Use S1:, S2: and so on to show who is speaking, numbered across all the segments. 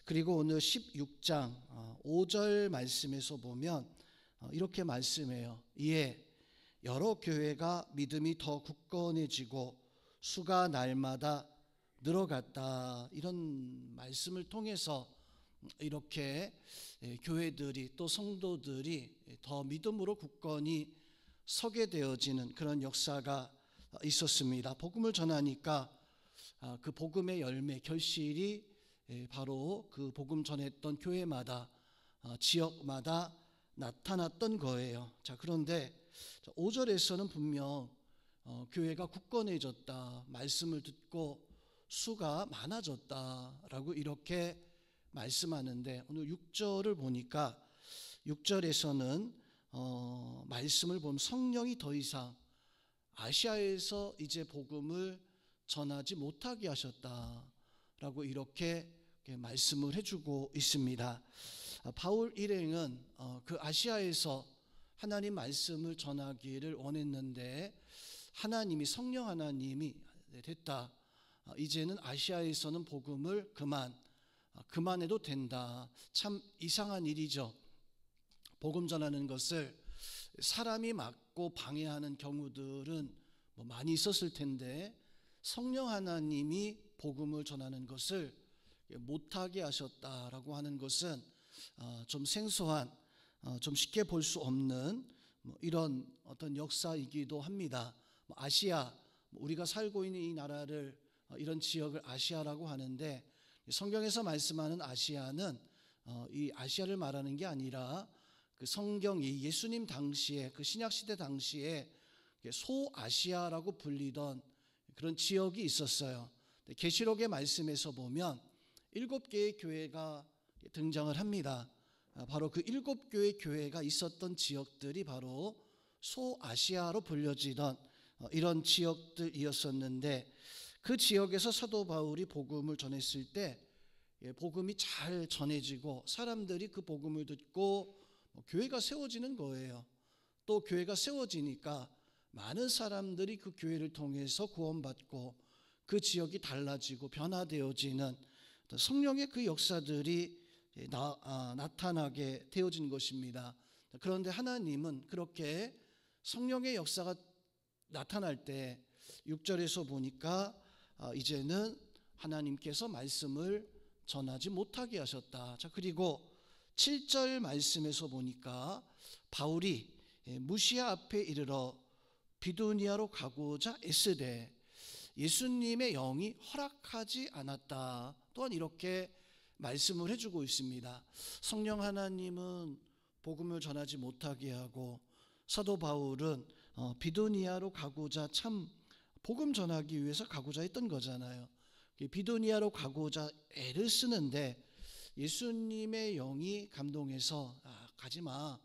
S1: 그리고 오늘 16장 5절 말씀에서 보면 이렇게 말씀해요. 이에 여러 교회가 믿음이 더 굳건해지고 수가 날마다 늘어갔다. 이런 말씀을 통해서 이렇게 교회들이 또 성도들이 더 믿음으로 굳건히 서게 되어지는 그런 역사가 있었습니다. 복음을 전하니까 그 복음의 열매, 결실이 바로 그 복음 전했던 교회마다 지역마다 나타났던 거예요. 자, 그런데 5절에서는 분명 교회가 굳건해졌다, 말씀을 듣고 수가 많아졌다라고 이렇게 말씀하는데, 오늘 6절을 보니까 6절에서는 말씀을 보면 성령이 더 이상 아시아에서 이제 복음을 전하지 못하게 하셨다라고 이렇게 말씀을 해주고 있습니다. 바울 일행은 그 아시아에서 하나님 말씀을 전하기를 원했는데 하나님이, 성령 하나님이 됐다, 이제는 아시아에서는 복음을 그만해도 된다. 참 이상한 일이죠. 복음 전하는 것을 사람이 막고 방해하는 경우들은 많이 있었을 텐데 성령 하나님이 복음을 전하는 것을 못하게 하셨다라고 하는 것은 좀 생소한, 좀 쉽게 볼 수 없는 이런 어떤 역사이기도 합니다. 아시아, 우리가 살고 있는 이 나라를, 이런 지역을 아시아라고 하는데, 성경에서 말씀하는 아시아는 이 아시아를 말하는 게 아니라 그 성경이 예수님 당시에, 그 신약시대 당시에 소아시아라고 불리던 그런 지역이 있었어요. 계시록의 말씀에서 보면 7개의 교회가 등장을 합니다. 바로 그 7교의 교회가 있었던 지역들이 바로 소아시아로 불려지던 이런 지역들이었었는데, 그 지역에서 사도 바울이 복음을 전했을 때 복음이 잘 전해지고 사람들이 그 복음을 듣고 교회가 세워지는 거예요. 또 교회가 세워지니까 많은 사람들이 그 교회를 통해서 구원받고 그 지역이 달라지고 변화되어지는 성령의 그 역사들이 나타나게 되어진 것입니다. 그런데 하나님은 그렇게 성령의 역사가 나타날 때 6절에서 보니까 이제는 하나님께서 말씀을 전하지 못하게 하셨다. 자, 그리고 7절 말씀에서 보니까 바울이 무시아 앞에 이르러 비두니아로 가고자 애쓰되 예수님의 영이 허락하지 않았다. 또한 이렇게 말씀을 해주고 있습니다. 성령 하나님은 복음을 전하지 못하게 하고 사도 바울은 비두니아로 가고자, 참 복음 전하기 위해서 가고자 했던 거잖아요. 비두니아로 가고자 애를 쓰는데 예수님의 영이 감동해서 가지마,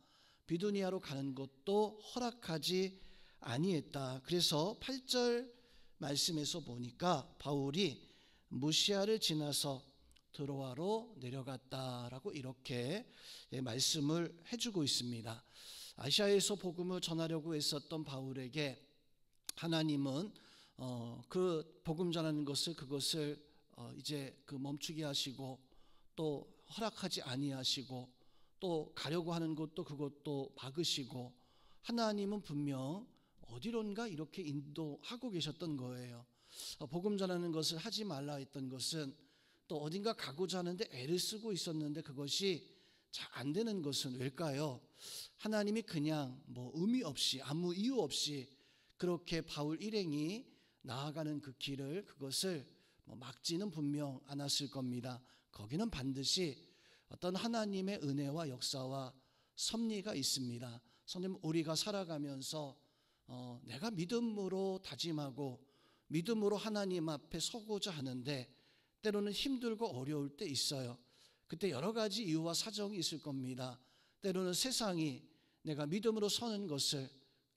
S1: 비두니아로 가는 것도 허락하지 아니했다. 그래서 8절 말씀에서 보니까 바울이 무시아를 지나서 드로아로 내려갔다라고 이렇게 말씀을 해주고 있습니다. 아시아에서 복음을 전하려고 했었던 바울에게 하나님은 그 복음 전하는 그것을 이제 멈추게 하시고 또 허락하지 아니하시고 또 가려고 하는 것도 그것도 막으시고, 하나님은 분명 어디론가 이렇게 인도하고 계셨던 거예요. 복음 전하는 것을 하지 말라 했던 것은 또 어딘가 가고자 하는데 애를 쓰고 있었는데 그것이 잘 안 되는 것은 왜일까요? 하나님이 그냥 의미 없이, 아무 이유 없이 그렇게 바울 일행이 나아가는 그 길을, 그것을 막지는 분명 않았을 겁니다. 거기는 반드시 어떤 하나님의 은혜와 역사와 섭리가 있습니다. 성님, 우리가 살아가면서 내가 믿음으로 다짐하고 믿음으로 하나님 앞에 서고자 하는데 때로는 힘들고 어려울 때 있어요. 그때 여러 가지 이유와 사정이 있을 겁니다. 때로는 세상이 내가 믿음으로 서는 것을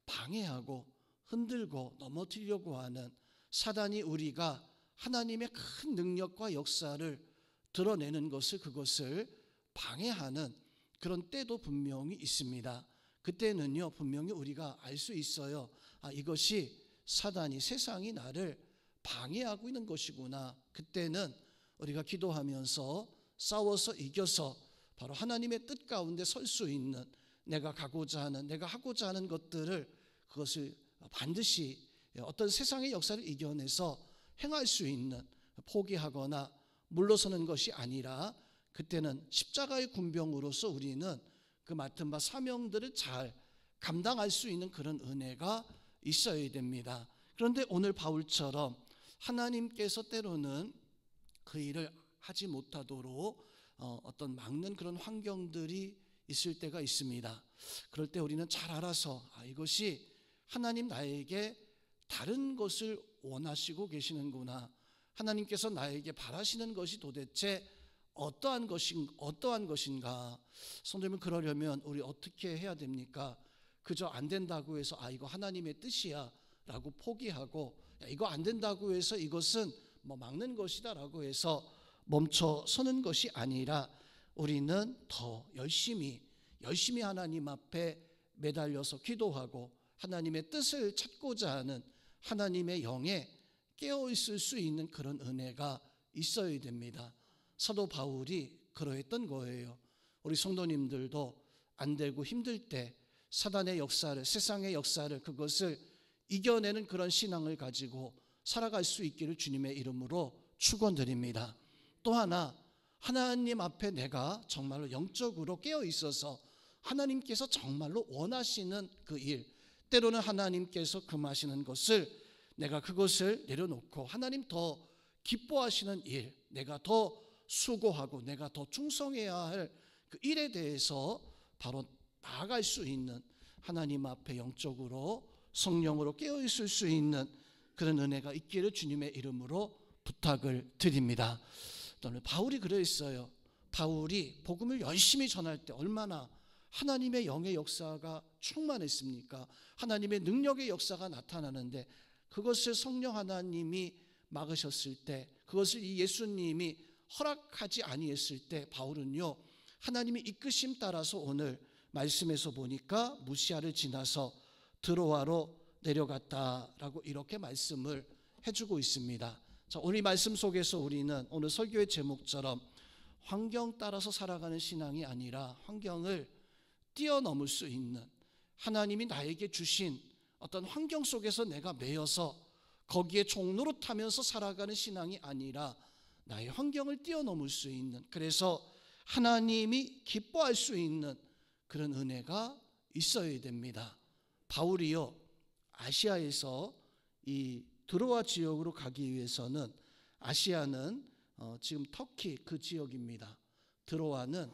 S1: 방해하고 흔들고 넘어뜨리려고 하는, 사단이 우리가 하나님의 큰 능력과 역사를 드러내는 그것을 방해하는 그런 때도 분명히 있습니다. 그때는요, 분명히 우리가 알 수 있어요. 이것이 사단이, 세상이 나를 방해하고 있는 것이구나. 그때는 우리가 기도하면서 싸워서 이겨서 바로 하나님의 뜻 가운데 설 수 있는, 내가 가고자 하는, 내가 하고자 하는 것들을, 그것을 반드시 어떤 세상의 역사를 이겨내서 행할 수 있는, 포기하거나 물러서는 것이 아니라 그때는 십자가의 군병으로서 우리는 그 맡은 바 사명들을 잘 감당할 수 있는 그런 은혜가 있어야 됩니다. 그런데 오늘 바울처럼 하나님께서 때로는 그 일을 하지 못하도록 어떤 막는 그런 환경들이 있을 때가 있습니다. 그럴 때 우리는 잘 알아서 이것이 하나님 나에게 다른 것을 원하시고 계시는구나, 하나님께서 나에게 바라시는 것이 도대체 어떠한 것인가. 성도님은 그러려면 우리 어떻게 해야 됩니까? 그저 안 된다고 해서 이거 하나님의 뜻이야 라고 포기하고, 이거 안 된다고 해서 이것은 막는 것이다 라고 해서 멈춰서는 것이 아니라, 우리는 더 열심히 하나님 앞에 매달려서 기도하고 하나님의 뜻을 찾고자 하는 하나님의 영에 깨어있을 수 있는 그런 은혜가 있어야 됩니다. 사도 바울이 그러했던 거예요. 우리 성도님들도 안 되고 힘들 때 사단의 역사를, 세상의 역사를, 그것을 이겨내는 그런 신앙을 가지고 살아갈 수 있기를 주님의 이름으로 축원드립니다. 또 하나, 하나님 앞에 내가 정말로 영적으로 깨어 있어서 하나님께서 정말로 원하시는 그 일, 때로는 하나님께서 금하시는 것을 내가 그것을 내려놓고 하나님 더 기뻐하시는 일, 내가 더 수고하고 내가 더 충성해야 할 그 일에 대해서 바로 나아갈 수 있는, 하나님 앞에 영적으로 성령으로 깨어있을 수 있는 그런 은혜가 있기를 주님의 이름으로 부탁을 드립니다. 오늘 바울이 그랬어요. 바울이 복음을 열심히 전할 때 얼마나 하나님의 영의 역사가 충만했습니까? 하나님의 능력의 역사가 나타나는데, 그것을 성령 하나님이 막으셨을 때, 그것을 이 예수님이 허락하지 아니했을 때, 바울은요 하나님의 이끄심 따라서 오늘 말씀에서 보니까 무시아를 지나서 드로아로 내려갔다라고 이렇게 말씀을 해주고 있습니다. 자, 오늘 이 말씀 속에서 우리는 오늘 설교의 제목처럼 환경 따라서 살아가는 신앙이 아니라 환경을 뛰어넘을 수 있는, 하나님이 나에게 주신 어떤 환경 속에서 내가 매여서 거기에 종노릇하면서 살아가는 신앙이 아니라 나의 환경을 뛰어넘을 수 있는, 그래서 하나님이 기뻐할 수 있는 그런 은혜가 있어야 됩니다. 바울이요 아시아에서 이 드로아 지역으로 가기 위해서는, 아시아는 지금 터키 그 지역입니다. 드로아는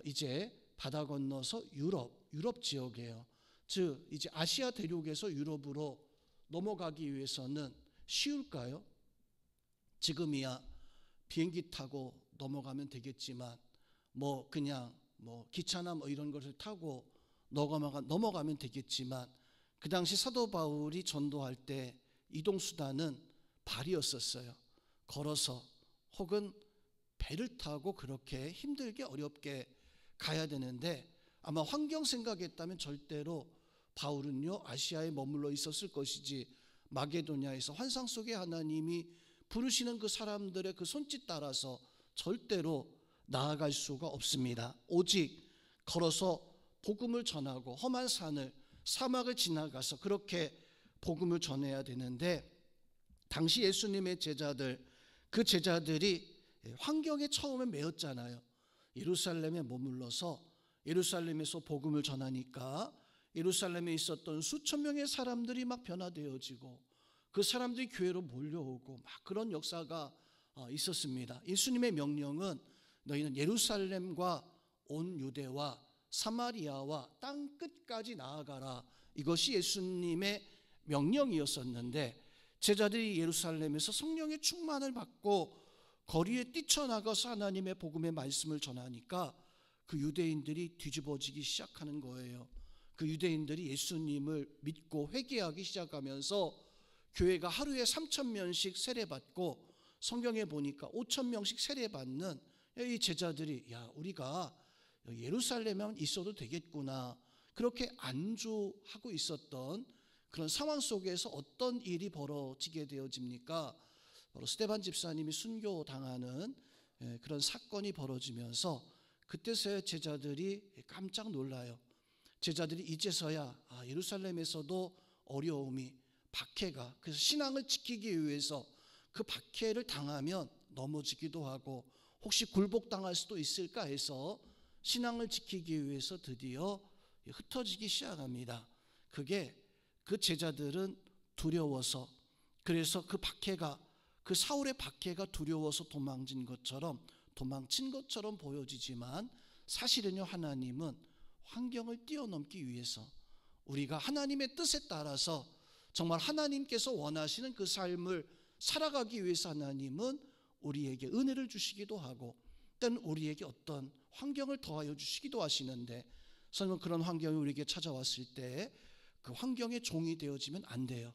S1: 이제 바다 건너서 유럽 지역이에요. 즉 이제 아시아 대륙에서 유럽으로 넘어가기 위해서는 쉬울까요? 지금이야 비행기 타고 넘어가면 되겠지만, 그냥 기차나 이런 것을 타고 넘어가면 되겠지만, 그 당시 사도 바울이 전도할 때 이동수단은 발이었었어요. 걸어서 혹은 배를 타고 그렇게 힘들게 어렵게 가야 되는데, 아마 환경 생각했다면 절대로 바울은요 아시아에 머물러 있었을 것이지, 마게도냐에서 환상 속에 하나님이 부르시는 그 사람들의 그 손짓 따라서 절대로 나아갈 수가 없습니다. 오직 걸어서 복음을 전하고 험한 산을, 사막을 지나가서 그렇게 복음을 전해야 되는데, 당시 예수님의 제자들, 그 제자들이 환경에 처음에 매였잖아요. 예루살렘에 머물러서 예루살렘에서 복음을 전하니까 예루살렘에 있었던 수천 명의 사람들이 막 변화되어지고, 그 사람들이 교회로 몰려오고 막 그런 역사가 있었습니다. 예수님의 명령은 너희는 예루살렘과 온 유대와 사마리아와 땅 끝까지 나아가라, 이것이 예수님의 명령이었었는데, 제자들이 예루살렘에서 성령의 충만을 받고 거리에 뛰쳐나가서 하나님의 복음의 말씀을 전하니까 그 유대인들이 뒤집어지기 시작하는 거예요. 그 유대인들이 예수님을 믿고 회개하기 시작하면서 교회가 하루에 3,000명씩 세례받고, 성경에 보니까 5,000명씩 세례받는 이 제자들이, 우리가 예루살렘에만 있어도 되겠구나, 그렇게 안주하고 있었던 그런 상황 속에서 어떤 일이 벌어지게 되어집니까? 바로 스데반 집사님이 순교당하는 그런 사건이 벌어지면서 그때서야 제자들이 깜짝 놀라요. 제자들이 이제서야 예루살렘에서도 어려움이, 박해가, 그래서 신앙을 지키기 위해서 그 박해를 당하면 넘어지기도 하고 혹시 굴복당할 수도 있을까 해서 신앙을 지키기 위해서 드디어 흩어지기 시작합니다. 그게 그 제자들은 두려워서, 그래서 그 박해가, 그 사울의 박해가 두려워서 도망친 것처럼 보여지지만 사실은요, 하나님은 환경을 뛰어넘기 위해서, 우리가 하나님의 뜻에 따라서 정말 하나님께서 원하시는 그 삶을 살아가기 위해서 하나님은 우리에게 은혜를 주시기도 하고 때는 우리에게 어떤 환경을 더하여 주시기도 하시는데, 저는 그런 환경이 우리에게 찾아왔을 때 그 환경의 종이 되어지면 안 돼요.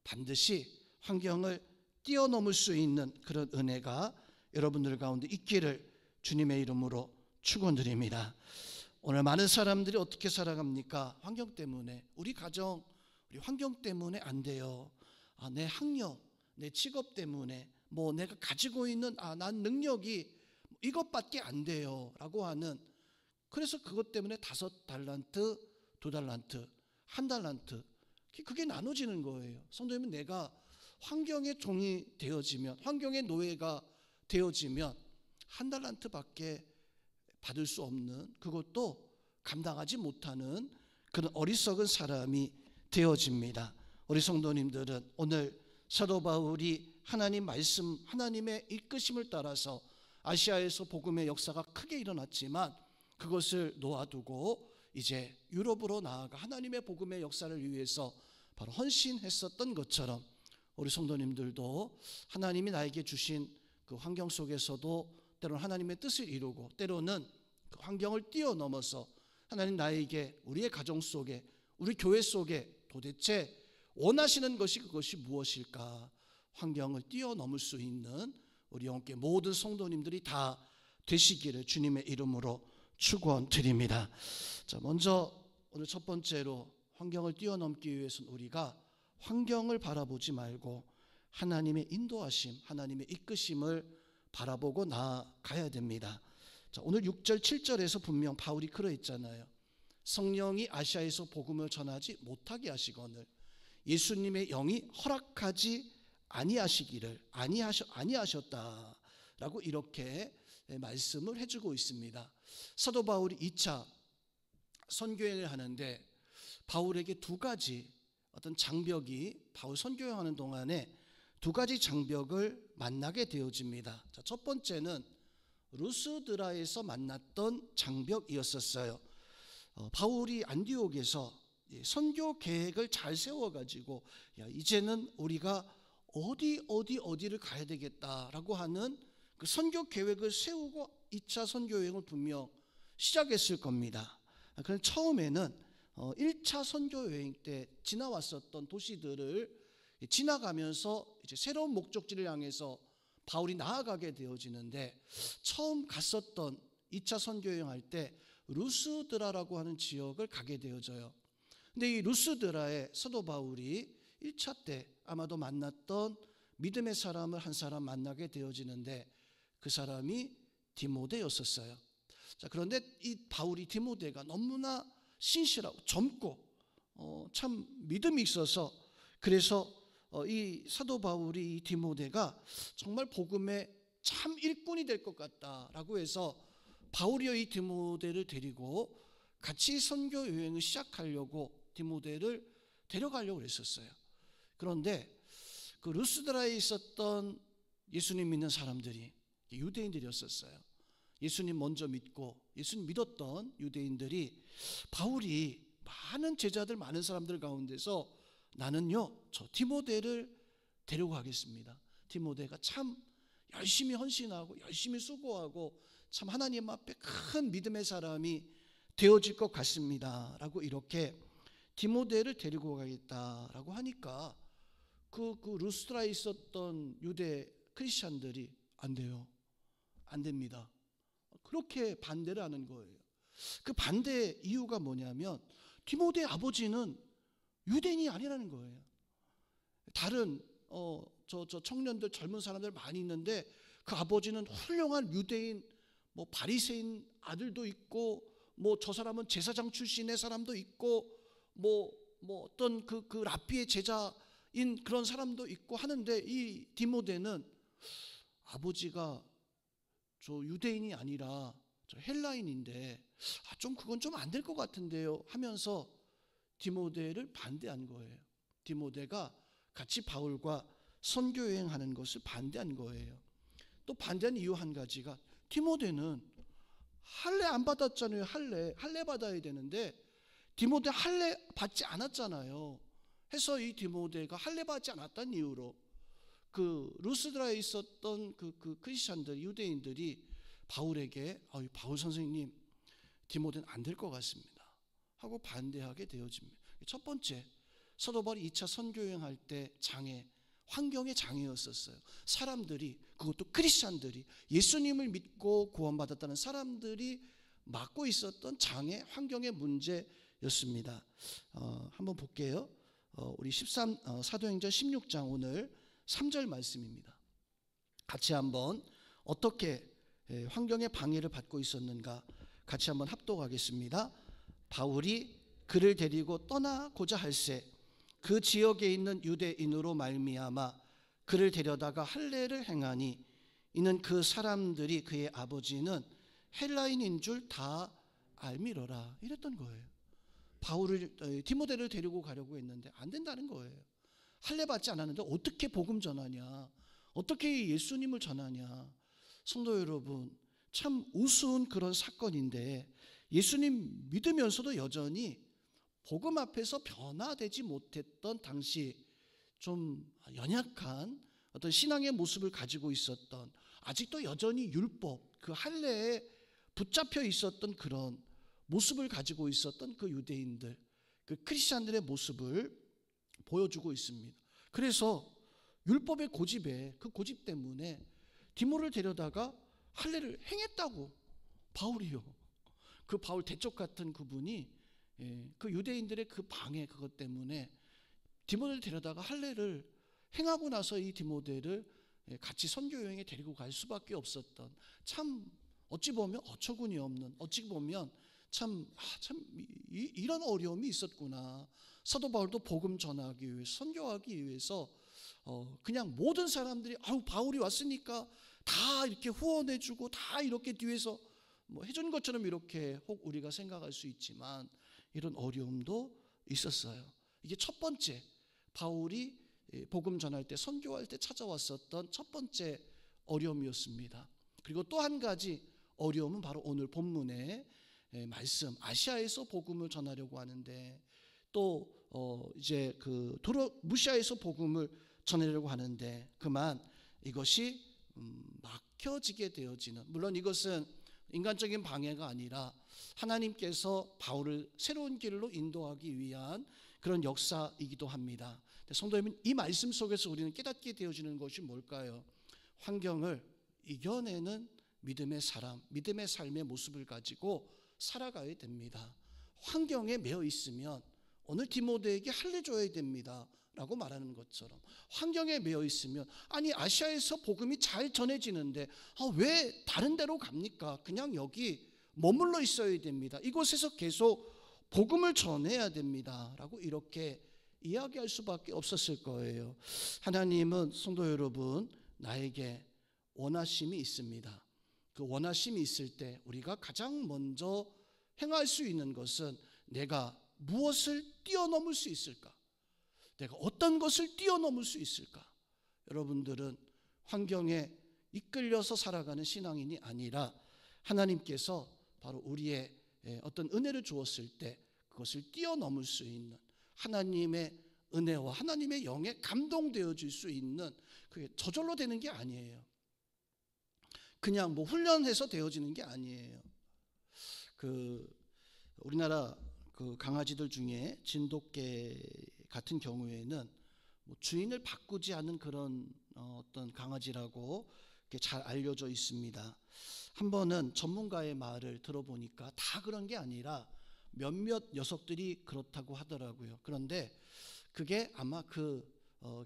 S1: 반드시 환경을 뛰어넘을 수 있는 그런 은혜가 여러분들 가운데 있기를 주님의 이름으로 축원드립니다. 오늘 많은 사람들이 어떻게 살아갑니까? 환경 때문에, 우리 가정, 우리 환경 때문에 안 돼요. 내 학력, 내 직업 때문에, 내가 가지고 있는 난 능력이 이것밖에 안 돼요 라고 하는, 그래서 그것 때문에 5달란트, 2달란트, 1달란트, 그게 나눠지는 거예요. 성도님은 내가 환경의 종이 되어지면, 환경의 노예가 되어지면 1달란트밖에 받을 수 없는, 그것도 감당하지 못하는 그런 어리석은 사람이 되어집니다. 우리 성도님들은 오늘 사도 바울이 하나님 말씀, 하나님의 이끄심을 따라서 아시아에서 복음의 역사가 크게 일어났지만 그것을 놓아두고 이제 유럽으로 나아가 하나님의 복음의 역사를 위해서 바로 헌신했었던 것처럼 우리 성도님들도 하나님이 나에게 주신 그 환경 속에서도 때로는 하나님의 뜻을 이루고 때로는 그 환경을 뛰어넘어서 하나님 나에게, 우리의 가정 속에, 우리 교회 속에 도대체 원하시는 것이 그것이 무엇일까, 환경을 뛰어넘을 수 있는 우리 영계 모든 성도님들이 다 되시기를 주님의 이름으로 축원드립니다. 자, 먼저 오늘 첫 번째로 환경을 뛰어넘기 위해서는 우리가 환경을 바라보지 말고 하나님의 인도하심, 하나님의 이끄심을 바라보고 나아가야 됩니다. 자, 오늘 6절 7절에서 분명 바울이 그러했잖아요. 성령이 아시아에서 복음을 전하지 못하게 하시거늘 예수님의 영이 허락하지 아니하셨다라고 이렇게 말씀을 해주고 있습니다. 사도 바울이 2차 선교행을 하는데 바울에게 2가지 어떤 장벽이, 바울 선교행하는 동안에 2가지 장벽을 만나게 되어집니다. 자, 첫 번째는 루스드라에서 만났던 장벽이었었어요. 바울이 안디옥에서 선교 계획을 잘 세워가지고 이제는 우리가 어디를 가야 되겠다라고 하는 그 선교 계획을 세우고 2차 선교 여행을 분명 시작했을 겁니다. 그런데 처음에는 1차 선교 여행 때 지나왔었던 도시들을 지나가면서 이제 새로운 목적지를 향해서 바울이 나아가게 되어지는데, 처음 갔었던 2차 선교 여행할 때 루스드라라고 하는 지역을 가게 되어져요. 근데 이 루스드라에 사도 바울이 1차 때 아마도 만났던 믿음의 사람을 한 사람 만나게 되어지는데 그 사람이 디모데였었어요. 자, 그런데 이 바울이 디모데가 너무나 신실하고 젊고 참 믿음이 있어서, 그래서 이 사도 바울이 이 디모데가 정말 복음의 참 일꾼이 될 것 같다라고 해서 바울이요 이 디모데를 데리고 같이 선교 여행을 시작하려고 디모데를 데려가려고 했었어요. 그런데 그 루스드라에 있었던 예수님 믿는 사람들이 유대인들이었었어요. 예수님 먼저 믿고 예수님 믿었던 유대인들이 바울이 많은 제자들, 많은 사람들 가운데서 나는요 저 디모데를 데리고 가겠습니다. 디모데가 참 열심히 헌신하고 열심히 수고하고 참 하나님 앞에 큰 믿음의 사람이 되어질 것 같습니다 라고 이렇게 디모데를 데리고 가겠다라고 하니까 그 루스드라에 있었던 유대 크리스찬들이 안 돼요, 안 됩니다, 그렇게 반대를 하는 거예요. 그 반대 이유가 뭐냐면 디모데의 아버지는 유대인이 아니라는 거예요. 다른 저 청년들, 젊은 사람들 많이 있는데 그 아버지는 훌륭한 유대인, 뭐 바리새인 아들도 있고, 뭐 저 사람은 제사장 출신의 사람도 있고, 뭐 어떤 그 랍비의 제자인 그런 사람도 있고 하는데, 이 디모데는 아버지가 저 유대인이 아니라 저 헬라인인데 좀 그건 좀 안 될 것 같은데요 하면서 디모데를 반대한 거예요. 디모데가 같이 바울과 선교 여행하는 것을 반대한 거예요. 또 반대한 이유 한 가지가, 디모데는 할례 안 받았잖아요. 할례 받아야 되는데 디모데 할례 받지 않았잖아요. 해서 이 디모데가 할례 받지 않았다는 이유로 그 루스드라에 있었던 그 크리스천들, 유대인들이 바울에게 바울 선생님, 디모데는 안 될 것 같습니다 하고 반대하게 되어집니다. 첫 번째, 사도 바울이 2차 선교 여행할 때 환경의 장애였었어요. 사람들이, 그것도 크리스천들이, 예수님을 믿고 구원받았다는 사람들이 맡고 있었던 장애, 환경의 문제였습니다. 한번 볼게요. 우리 사도행전 16장 오늘 3절 말씀입니다. 같이 한번 어떻게 환경의 방해를 받고 있었는가 같이 한번 합독하겠습니다. 바울이 그를 데리고 떠나고자 할새 그 지역에 있는 유대인으로 말미암아 그를 데려다가 할례를 행하니 이는 그 사람들이 그의 아버지는 헬라인인 줄 다 알미러라. 이랬던 거예요. 디모데를 데리고 가려고 했는데 안 된다는 거예요. 할례 받지 않았는데 어떻게 복음 전하냐, 어떻게 예수님을 전하냐. 성도 여러분, 참 우스운 그런 사건인데, 예수님 믿으면서도 여전히 복음 앞에서 변화되지 못했던 당시 좀 연약한 어떤 신앙의 모습을 가지고 있었던, 아직도 여전히 율법, 그 할례에 붙잡혀 있었던 그런 모습을 가지고 있었던 그 유대인들, 그 크리스천들의 모습을 보여주고 있습니다. 그래서 율법의 고집에, 그 고집 때문에 디모를 데려다가 할례를 행했다고, 바울이요. 그 바울 대쪽 같은 그분이 그 유대인들의 그 방해, 그것 때문에 디모데를 데려다가 할례를 행하고 나서 이 디모데를 같이 선교 여행에 데리고 갈 수밖에 없었던, 참 어찌 보면 어처구니 없는, 어찌 보면 이런 어려움이 있었구나. 사도 바울도 복음 전하기 위해, 선교하기 위해서 그냥 모든 사람들이 바울이 왔으니까 다 이렇게 후원해주고 다 이렇게 뒤에서 뭐 해준 것처럼 이렇게 혹 우리가 생각할 수 있지만 이런 어려움도 있었어요. 이게 첫 번째, 바울이 복음 전할 때, 선교할 때 찾아왔었던 첫 번째 어려움이었습니다. 그리고 또 한 가지 어려움은 바로 오늘 본문의 말씀, 아시아에서 복음을 전하려고 하는데, 또 이제 그 무시아에서 복음을 전하려고 하는데 그만 이것이 막혀지게 되어지는, 물론 이것은 인간적인 방해가 아니라 하나님께서 바울을 새로운 길로 인도하기 위한 그런 역사이기도 합니다. 성도 여러분, 이 말씀 속에서 우리는 깨닫게 되어지는 것이 뭘까요? 환경을 이겨내는 믿음의 사람, 믿음의 삶의 모습을 가지고 살아가야 됩니다. 환경에 매여 있으면 오늘 디모데에게 할례 줘야 됩니다 라고 말하는 것처럼, 환경에 매여 있으면, 아니 아시아에서 복음이 잘 전해지는데 왜 다른 데로 갑니까? 그냥 여기 머물러 있어야 됩니다. 이곳에서 계속 복음을 전해야 됩니다 라고 이렇게 이야기할 수밖에 없었을 거예요. 하나님은 성도 여러분, 나에게 원하심이 있습니다. 그 원하심이 있을 때 우리가 가장 먼저 행할 수 있는 것은, 내가 무엇을 뛰어넘을 수 있을까? 내가 어떤 것을 뛰어넘을 수 있을까? 여러분들은 환경에 이끌려서 살아가는 신앙인이 아니라 하나님께서 바로 우리의 어떤 은혜를 주었을 때 그것을 뛰어넘을 수 있는, 하나님의 은혜와 하나님의 영에 감동되어질 수 있는, 그게 저절로 되는 게 아니에요. 그냥 뭐 훈련해서 되어지는 게 아니에요. 우리나라 그 강아지들 중에 진돗개 같은 경우에는 뭐 주인을 바꾸지 않는 그런 어떤 강아지라고 잘 알려져 있습니다. 한 번은 전문가의 말을 들어보니까 다 그런 게 아니라 몇몇 녀석들이 그렇다고 하더라고요. 그런데 그게 아마 그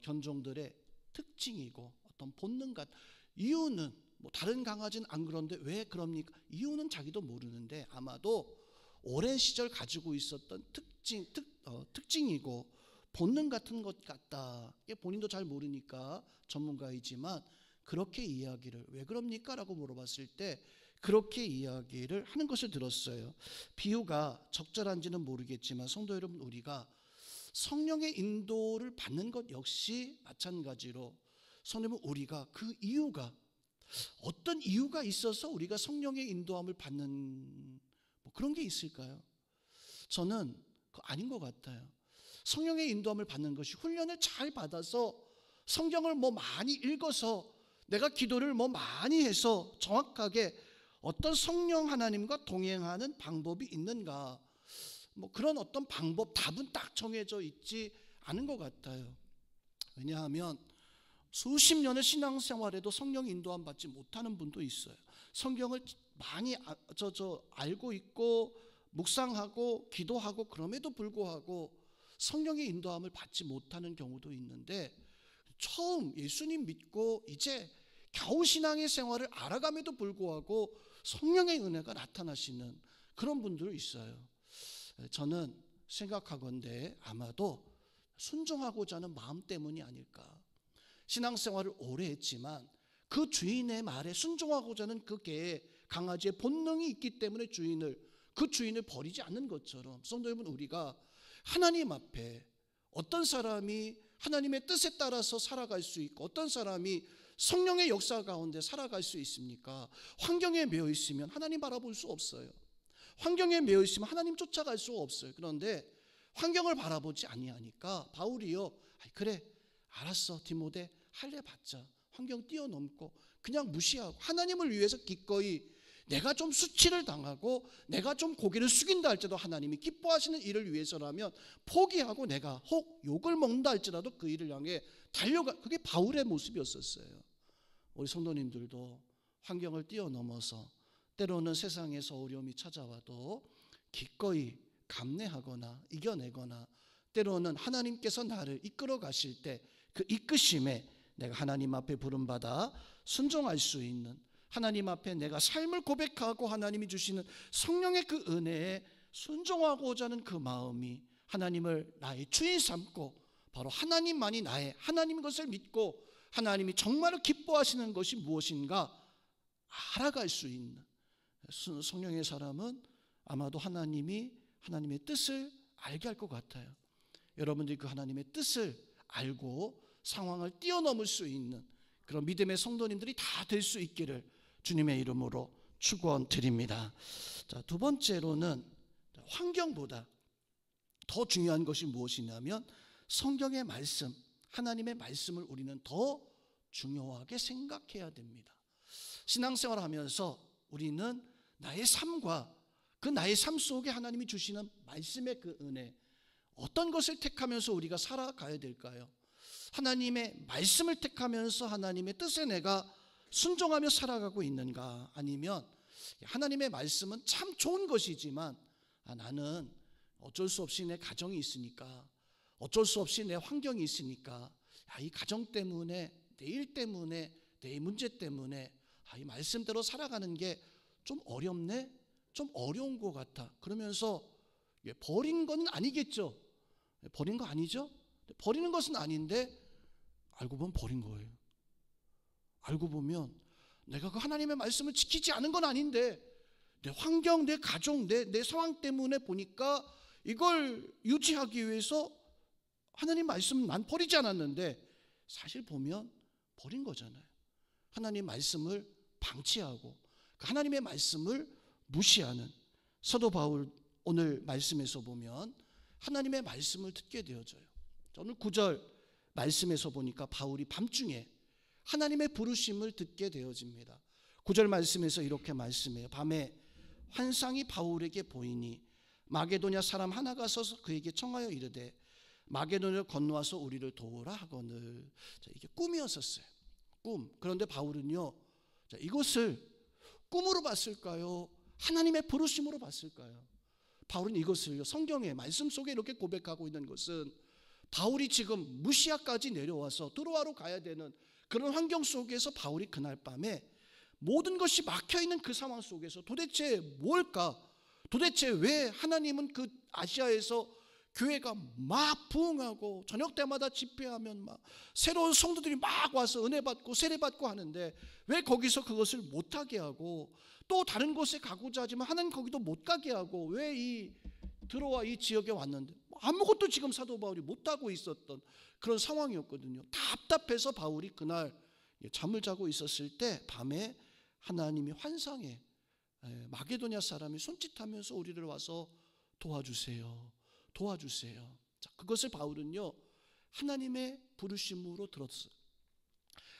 S1: 견종들의 특징이고 어떤 본능 같은, 이유는 뭐 다른 강아지는 안 그런데 왜 그럽니까? 이유는 자기도 모르는데 아마도 오랜 시절 가지고 있었던 특징이고 본능 같은 것 같다. 본인도 잘 모르니까 전문가이지만 그렇게 이야기를 왜 그럽니까? 라고 물어봤을 때 그렇게 이야기를 하는 것을 들었어요. 비유가 적절한지는 모르겠지만 성도 여러분, 우리가 성령의 인도를 받는 것 역시 마찬가지로 성령은 우리가 그 이유가 어떤 이유가 있어서 우리가 성령의 인도함을 받는 뭐 그런 게 있을까요? 저는 그거 아닌 것 같아요. 성령의 인도함을 받는 것이 훈련을 잘 받아서 성경을 뭐 많이 읽어서 내가 기도를 뭐 많이 해서 정확하게 어떤 성령 하나님과 동행하는 방법이 있는가, 뭐 그런 어떤 방법 답은 딱 정해져 있지 않은 것 같아요. 왜냐하면 수십 년의 신앙생활에도 성령 인도함 받지 못하는 분도 있어요. 성경을 많이 알고 있고 묵상하고 기도하고 그럼에도 불구하고 성령의 인도함을 받지 못하는 경우도 있는데, 처음 예수님 믿고 이제 겨우 신앙의 생활을 알아감에도 불구하고 성령의 은혜가 나타나시는 그런 분들도 있어요. 저는 생각하건대 아마도 순종하고자 하는 마음 때문이 아닐까. 신앙생활을 오래 했지만 그 주인의 말에 순종하고자 하는 그 개의 강아지의 본능이 있기 때문에 그 주인을 버리지 않는 것처럼, 성도 여러분, 우리가 하나님 앞에 어떤 사람이 하나님의 뜻에 따라서 살아갈 수 있고 어떤 사람이 성령의 역사 가운데 살아갈 수 있습니까? 환경에 매여 있으면 하나님 바라볼 수 없어요. 환경에 매여 있으면 하나님 쫓아갈 수 없어요. 그런데 환경을 바라보지 아니하니까 바울이요, 그래 알았어 디모데 할례 받자, 환경 뛰어넘고 그냥 무시하고 하나님을 위해서 기꺼이 내가 좀 수치를 당하고 내가 좀 고개를 숙인다 할지라도 하나님이 기뻐하시는 일을 위해서라면 포기하고 내가 혹 욕을 먹는다 할지라도 그 일을 향해 달려가. 그게 바울의 모습이었었어요. 우리 성도님들도 환경을 뛰어넘어서 때로는 세상에서 어려움이 찾아와도 기꺼이 감내하거나 이겨내거나, 때로는 하나님께서 나를 이끌어 가실 때 그 이끄심에 내가 하나님 앞에 부름받아 순종할 수 있는, 하나님 앞에 내가 삶을 고백하고 하나님이 주시는 성령의 그 은혜에 순종하고자 하는 그 마음이 하나님을 나의 주인 삼고 바로 하나님만이 나의 하나님 것을 믿고 하나님이 정말로 기뻐하시는 것이 무엇인가 알아갈 수 있는 성령의 사람은 아마도 하나님의 뜻을 알게 할 것 같아요. 여러분들이 그 하나님의 뜻을 알고 상황을 뛰어넘을 수 있는 그런 믿음의 성도님들이 다 될 수 있기를 주님의 이름으로 축원드립니다. 자, 두 번째로는 환경보다 더 중요한 것이 무엇이냐면 성경의 말씀, 하나님의 말씀을 우리는 더 중요하게 생각해야 됩니다. 신앙생활을 하면서 우리는 나의 삶과 그 나의 삶 속에 하나님이 주시는 말씀의 그 은혜, 어떤 것을 택하면서 우리가 살아가야 될까요? 하나님의 말씀을 택하면서 하나님의 뜻에 내가 순종하며 살아가고 있는가, 아니면 하나님의 말씀은 참 좋은 것이지만 나는 어쩔 수 없이 내 가정이 있으니까, 어쩔 수 없이 내 환경이 있으니까, 이 가정 때문에, 내 일 때문에, 내 문제 때문에 이 말씀대로 살아가는 게 좀 어렵네, 좀 어려운 것 같아. 그러면서 버린 건 아니겠죠? 버린 거 아니죠? 버리는 것은 아닌데 알고 보면 버린 거예요. 알고 보면 내가 그 하나님의 말씀을 지키지 않은 건 아닌데 내 환경, 내 가족, 내 상황 때문에 보니까 이걸 유지하기 위해서 하나님 말씀 난 버리지 않았는데 사실 보면 버린 거잖아요. 하나님 말씀을 방치하고 하나님의 말씀을 무시하는 사도 바울 오늘 말씀에서 보면 하나님의 말씀을 듣게 되어져요. 오늘 9절 말씀에서 보니까 바울이 밤중에 하나님의 부르심을 듣게 되어집니다. 9절 말씀에서 이렇게 말씀해요. 밤에 환상이 바울에게 보이니 마게도냐 사람 하나가 서서 그에게 청하여 이르되 마게도냐를 건너와서 우리를 도우라 하거늘. 이게 꿈이었었어요. 꿈. 그런데 바울은요, 이것을 꿈으로 봤을까요? 하나님의 부르심으로 봤을까요? 바울은 이것을 성경의 말씀 속에 이렇게 고백하고 있는 것은 바울이 지금 무시아까지 내려와서 드로아로 가야 되는 그런 환경 속에서 바울이 그날 밤에 모든 것이 막혀있는 그 상황 속에서 도대체 뭘까? 도대체 왜 하나님은 그 아시아에서 교회가 막 부흥하고 저녁 때마다 집회하면 막 새로운 성도들이 막 와서 은혜 받고 세례 받고 하는데 왜 거기서 그것을 못하게 하고 또 다른 곳에 가고자 하지만 하나님 거기도 못 가게 하고 왜 이 들어와 이 지역에 왔는데 아무것도 지금 사도 바울이 못하고 있었던 그런 상황이었거든요. 답답해서 바울이 그날 잠을 자고 있었을 때 밤에 하나님이 환상에 마게도냐 사람이 손짓하면서 우리를 와서 도와주세요. 도와주세요. 자, 그것을 바울은요 하나님의 부르심으로 들었어요.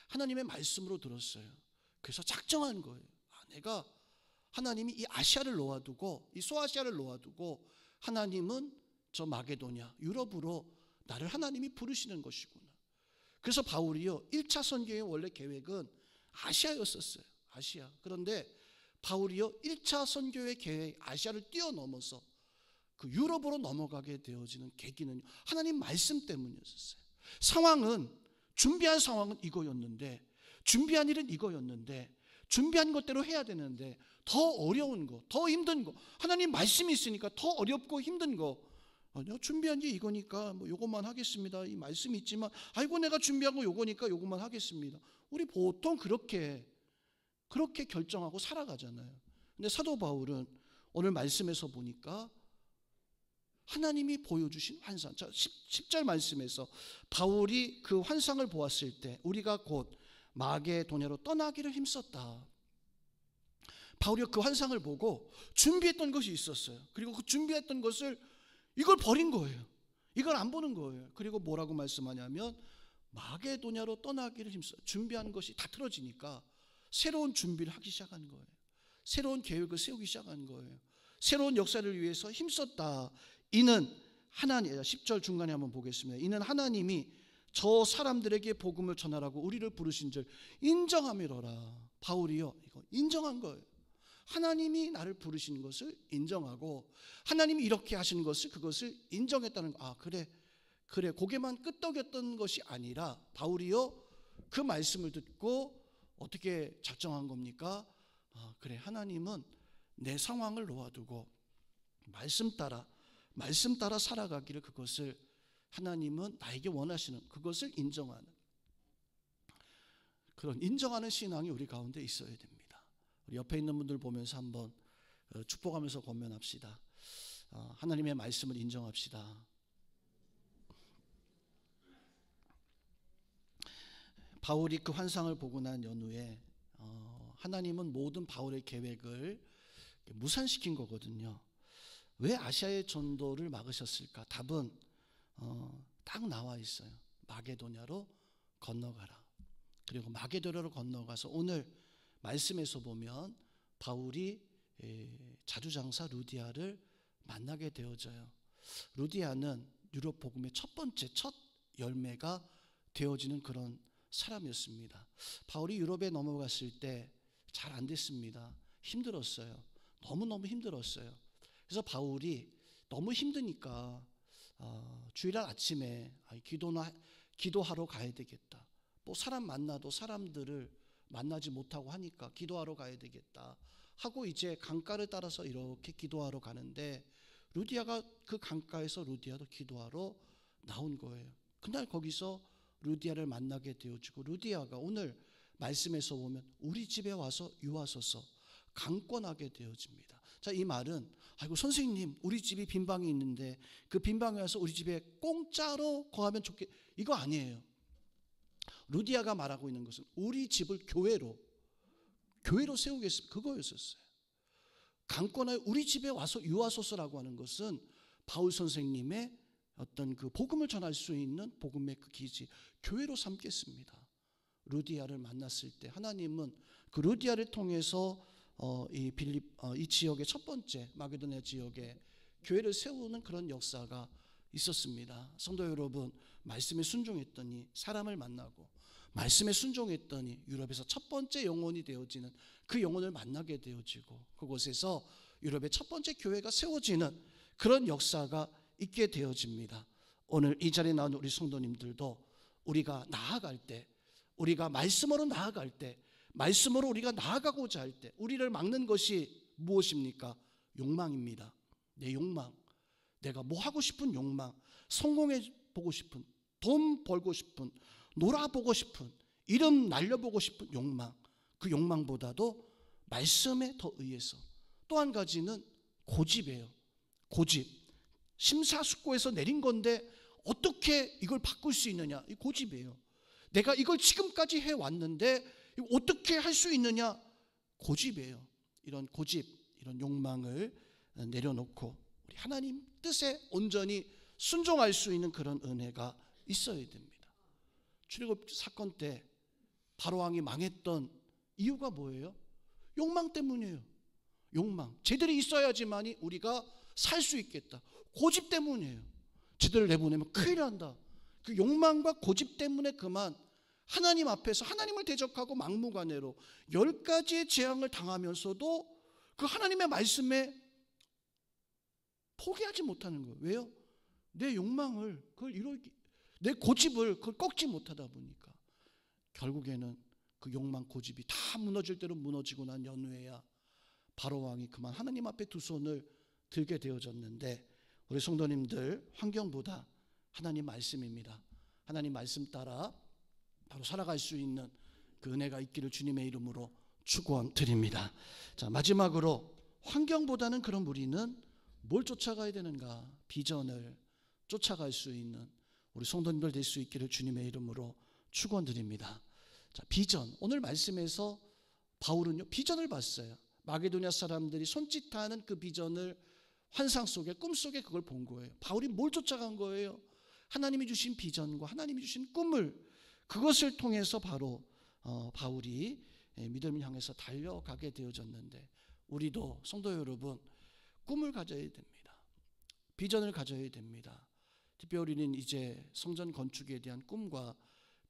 S1: 하나님의 말씀으로 들었어요. 그래서 작정한 거예요. 내가 하나님이 이 아시아를 놓아두고 이 소아시아를 놓아두고 하나님은 저 마게도냐 유럽으로 나를 하나님이 부르시는 것이구나. 그래서 바울이요 1차 선교의 원래 계획은 아시아였었어요. 아시아. 그런데 바울이요 1차 선교의 계획 아시아를 뛰어넘어서 그 유럽으로 넘어가게 되어지는 계기는 하나님 말씀 때문이었어요. 상황은 준비한 상황은 이거였는데 준비한 일은 이거였는데 준비한 것대로 해야 되는데 더 어려운 거, 더 힘든 거 하나님 말씀이 있으니까 더 어렵고 힘든 거 준비한 게 이거니까 뭐 요것만 하겠습니다. 이 말씀이 있지만 아이고 내가 준비한 거 요거니까 요것만 하겠습니다. 우리 보통 그렇게 결정하고 살아가잖아요. 근데 사도 바울은 오늘 말씀에서 보니까 하나님이 보여주신 환상. 자, 10절 말씀에서 바울이 그 환상을 보았을 때 우리가 곧 마게도냐로 떠나기를 힘썼다. 바울이 그 환상을 보고 준비했던 것이 있었어요. 그리고 그 준비했던 것을 이걸 버린 거예요. 이걸 안 보는 거예요. 그리고 뭐라고 말씀하냐면 마게도냐로 떠나기를 힘써. 준비한 것이 다 틀어지니까 새로운 준비를 하기 시작한 거예요. 새로운 계획을 세우기 시작한 거예요. 새로운 역사를 위해서 힘썼다. 이는 하나님 10절 중간에 한번 보겠습니다. 이는 하나님이 저 사람들에게 복음을 전하라고 우리를 부르신 줄 인정함이로라. 바울이요 이거 인정한 거예요. 하나님이 나를 부르신 것을 인정하고 하나님이 이렇게 하신 것을 그것을 인정했다는 거. 아 그래 고개만 끄덕였던 것이 아니라 바울이요 그 말씀을 듣고 어떻게 작정한 겁니까? 아 그래 하나님은 내 상황을 놓아두고 말씀 따라 살아가기를 그것을 하나님은 나에게 원하시는 그것을 인정하는 그런 인정하는 신앙이 우리 가운데 있어야 됩니다. 우리 옆에 있는 분들 보면서 한번 축복하면서 권면합시다. 하나님의 말씀을 인정합시다. 바울이 그 환상을 보고 난 연후에 하나님은 모든 바울의 계획을 무산시킨 거거든요. 왜 아시아의 전도를 막으셨을까? 답은 딱 나와 있어요. 마게도냐로 건너가라. 그리고 마게도냐로 건너가서 오늘 말씀에서 보면 바울이 자주장사 루디아를 만나게 되어져요. 루디아는 유럽 복음의 첫 열매가 되어지는 그런 사람이었습니다. 바울이 유럽에 넘어갔을 때 잘 안 됐습니다. 힘들었어요. 너무너무 힘들었어요. 그래서 바울이 너무 힘드니까 주일날 아침에 기도하러 가야 되겠다. 뭐 사람 만나도 사람들을 만나지 못하고 하니까 기도하러 가야 되겠다 하고 이제 강가를 따라서 이렇게 기도하러 가는데 루디아가 그 강가에서 루디아도 기도하러 나온 거예요. 그날 거기서 루디아를 만나게 되어지고 루디아가 오늘 말씀에서 보면 우리 집에 와서 유하소서 강권하게 되어집니다. 자, 이 말은 아이고 선생님 우리 집이 빈방이 있는데 그 빈방에 와서 우리 집에 공짜로 거하면 좋겠 이거 아니에요. 루디아가 말하고 있는 것은 우리 집을 교회로 세우겠습니다. 그거였었어요. 강권하여 우리 집에 와서 유하소서라고 하는 것은 바울 선생님의 어떤 그 복음을 전할 수 있는 복음의 그 기지 교회로 삼겠습니다. 루디아를 만났을 때 하나님은 그 루디아를 통해서 이 지역의 첫 번째 마게도냐 지역에 교회를 세우는 그런 역사가 있었습니다. 성도 여러분, 말씀에 순종했더니 사람을 만나고 말씀에 순종했더니 유럽에서 첫 번째 영혼이 되어지는 그 영혼을 만나게 되어지고 그곳에서 유럽의 첫 번째 교회가 세워지는 그런 역사가 있게 되어집니다. 오늘 이 자리에 나온 우리 성도님들도 우리가 나아갈 때 우리가 말씀으로 나아갈 때 말씀으로 우리가 나아가고자 할 때 우리를 막는 것이 무엇입니까? 욕망입니다. 내 욕망, 내가 뭐 하고 싶은 욕망, 성공해 보고 싶은, 돈 벌고 싶은, 놀아보고 싶은, 이름 날려보고 싶은 욕망, 그 욕망보다도 말씀에 더 의해서. 또 한 가지는 고집이에요. 고집. 심사숙고해서 내린 건데 어떻게 이걸 바꿀 수 있느냐, 이 고집이에요. 내가 이걸 지금까지 해왔는데 어떻게 할 수 있느냐, 고집이에요. 이런 고집, 이런 욕망을 내려놓고 우리 하나님 뜻에 온전히 순종할 수 있는 그런 은혜가 있어야 됩니다. 출애굽 사건 때 바로왕이 망했던 이유가 뭐예요? 욕망 때문이에요. 욕망. 쟤들이 있어야지만이 우리가 살 수 있겠다. 고집 때문이에요. 쟤들을 내보내면 큰일 난다. 그 욕망과 고집 때문에 그만 하나님 앞에서 하나님을 대적하고 막무가내로 10가지의 재앙을 당하면서도 그 하나님의 말씀에 포기하지 못하는 거예요. 왜요? 내 욕망을, 내 고집을 그걸 꺾지 못하다 보니까 결국에는 그 욕망, 고집이 다 무너질 대로 무너지고 난 연후에야 바로왕이 그만 하나님 앞에 두 손을 들게 되어졌는데, 우리 성도님들 환경보다 하나님 말씀입니다. 하나님 말씀 따라 바로 살아갈 수 있는 그 은혜가 있기를 주님의 이름으로 축원드립니다. 자, 마지막으로 환경보다는 그럼 우리는 뭘 쫓아가야 되는가? 비전을 쫓아갈 수 있는 우리 성도님들 될 수 있기를 주님의 이름으로 축원드립니다. 자, 비전. 오늘 말씀에서 바울은요, 비전을 봤어요. 마게도냐 사람들이 손짓하는 그 비전을 환상 속에, 꿈 속에 그걸 본 거예요. 바울이 뭘 쫓아간 거예요? 하나님이 주신 비전과 하나님이 주신 꿈을, 그것을 통해서 바로 바울이 믿음을 향해서 달려가게 되어졌는데, 우리도 성도 여러분 꿈을 가져야 됩니다. 비전을 가져야 됩니다. 특별히 우리는 이제 성전 건축에 대한 꿈과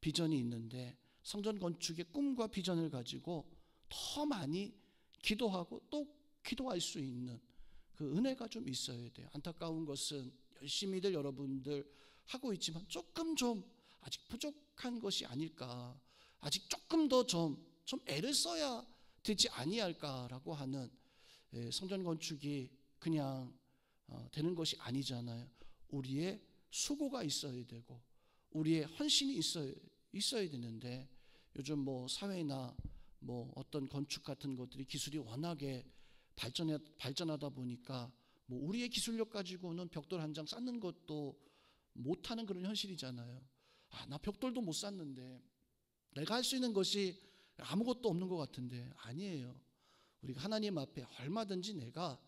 S1: 비전이 있는데, 성전 건축의 꿈과 비전을 가지고 더 많이 기도하고 또 기도할 수 있는 그 은혜가 좀 있어야 돼요. 안타까운 것은 열심히들 여러분들 하고 있지만 조금 좀 아직 부족한 것이 아닐까, 아직 조금 더 좀 애를 써야 되지 아니할까라고 하는, 성전 건축이 그냥 되는 것이 아니잖아요. 우리의 수고가 있어야 되고 우리의 헌신이 있어야 되는데, 요즘 뭐 사회나 뭐 어떤 건축 같은 것들이 기술이 워낙에 발전하다 보니까 뭐 우리의 기술력 가지고는 벽돌 한 장 쌓는 것도 못하는 그런 현실이잖아요. 나 벽돌도 못 쌓는데 내가 할 수 있는 것이 아무것도 없는 것 같은데, 아니에요. 우리가 하나님 앞에 얼마든지 내가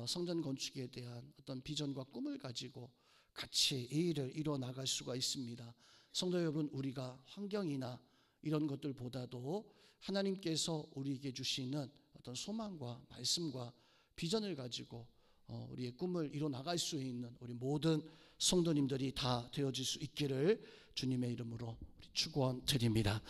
S1: 성전 건축에 대한 어떤 비전과 꿈을 가지고 같이 이 일을 이뤄 나갈 수가 있습니다. 성도 여러분, 우리가 환경이나 이런 것들보다도 하나님께서 우리에게 주시는 어떤 소망과 말씀과 비전을 가지고 우리의 꿈을 이뤄 나갈 수 있는 우리 모든 성도님들이 다 되어질 수 있기를 주님의 이름으로 축원드립니다.